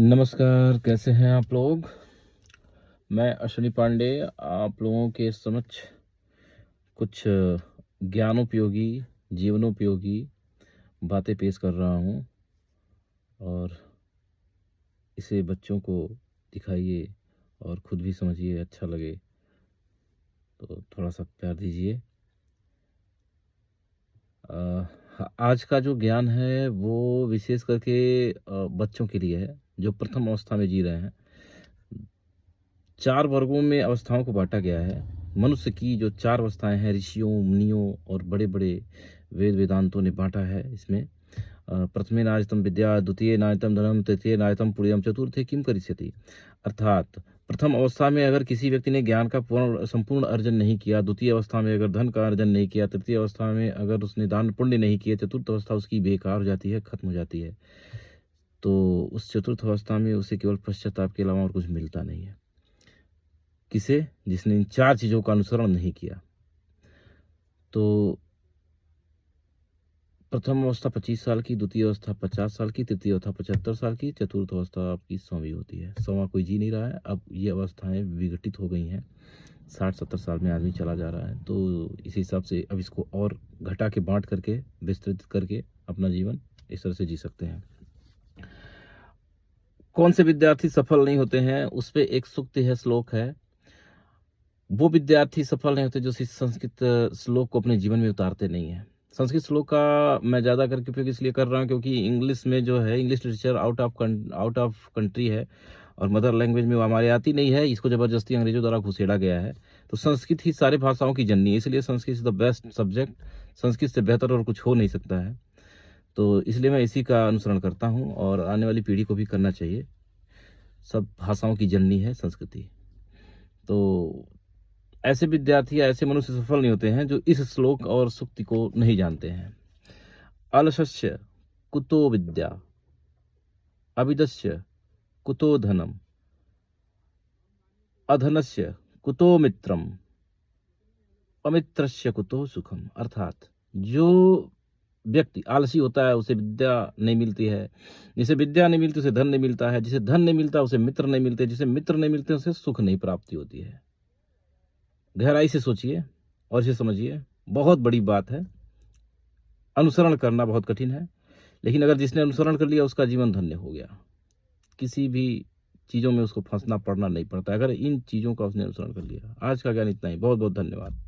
नमस्कार, कैसे हैं आप लोग? मैं अश्विनी पांडे आप लोगों के समक्ष कुछ ज्ञानोपयोगी, जीवनोपयोगी बातें पेश कर रहा हूँ और इसे बच्चों को दिखाइए और खुद भी समझिए, अच्छा लगे तो थोड़ा-सा प्यार दीजिए। अ, आज का जो ज्ञान है वो विशेष करके बच्चों के लिए है, जो प्रथम अवस्था में जी रहे हैं। 4 वर्गों में अवस्थाओं को बाँटा गया है। मनुष्य की जो 4 अवस्थाएँ हैं, ऋषियों, मुनियों और बड़े-बड़े वेदांतों ने बाँटा है इसमें। प्रथमे नास्तं विद्या, द्वितीये नास्तं धनं, तृतीये नास्तं पुण्यं, चतुर्थे किं करिष्यति। अर्थात प्रथम अवस्था में अगर किसी व्यक्ति ने ज्ञान का संपूर्ण अर्जन नहीं किया, द्वितीय अवस्था में अगर धन का अर्जन नहीं किया, तृतीय अवस्था में अगर उसने दान पुण्य नहीं किए, चतुर्थ अवस्था उसकी बेकार हो जाती है, खत्म हो जाती है। तो उस चतुर्थ अवस्था में उसे केवल पश्चाताप के अलावा और कुछ मिलता नहीं है। किसे? जिसने इन 4 चीज़ों का अनुसरण नहीं किया। तो प्रथम अवस्था 25 साल की, द्वितीय अवस्था 50 साल की, तृतीय अवस्था 75 साल की, चतुर्थ अवस्था आपकी 100वीं होती है। 100वां कोई जी नहीं रहा है, अब ये अवस्थाएँ विघटित हो गई हैं। 60-70 साल में आदमी चला जा रहा है, तो इस हिसाब से अब इसको और घटा के बाँट करके, विस्तृत करके अपना जीवन इस तरह से जी सकते हैं। कौन से विद्यार्थी सफल नहीं होते हैं, उस पे एक सूक्ति है, श्लोक है। वो विद्यार्थी सफल नहीं होते जो संस्कृत श्लोक को अपने जीवन में उतारते नहीं हैं। संस्कृत श्लोक का मैं ज़्यादा करके उपयोग इसलिए कर रहा हूँ क्योंकि इंग्लिश में जो है English literature out of country है और मदर लैंग्वेज में वो हमारे आती नहीं है, इसको ज़बरदस्ती अंग्रेज़ों द्वारा घुसेड़ा गया है। तो संस्कृत ही सारी भाषाओं की जननी है, इसलिए Sanskrit is the best subject. Sanskrit से बेहतर और कुछ हो नहीं सकता है। तो इसलिए मैं इसी का अनुसरण करता हूँ और आने वाली पीढ़ी को भी करना चाहिए। सब भाषाओं की जननी है संस्कृति। तो ऐसे विद्यार्थी या ऐसे मनुष्य सफल नहीं होते हैं जो इस श्लोक और सूक्ति को नहीं जानते हैं। अलसस्य कुतो विद्या, अविदस्य कुतो धनम, अधनस्य कुतो मित्रम, अमित्रस्य कुतो सुखम। अर्थात जो व्यक्ति आलसी होता है उसे विद्या नहीं मिलती है, जिसे विद्या नहीं मिलती उसे धन नहीं मिलता है, जिसे धन नहीं मिलता उसे मित्र नहीं मिलते, जिसे मित्र नहीं मिलते उसे सुख नहीं प्राप्ति होती है। गहराई से सोचिए और इसे समझिए, बहुत बड़ी बात है। अनुसरण करना बहुत कठिन है, लेकिन अगर जिसने अनुसरण कर लिया उसका जीवन धन्य हो गया। किसी भी चीज़ों में उसको फँसना पड़ना नहीं पड़ता, अगर इन चीज़ों का उसने अनुसरण कर लिया। आज का ज्ञान इतना ही। बहुत-बहुत धन्यवाद।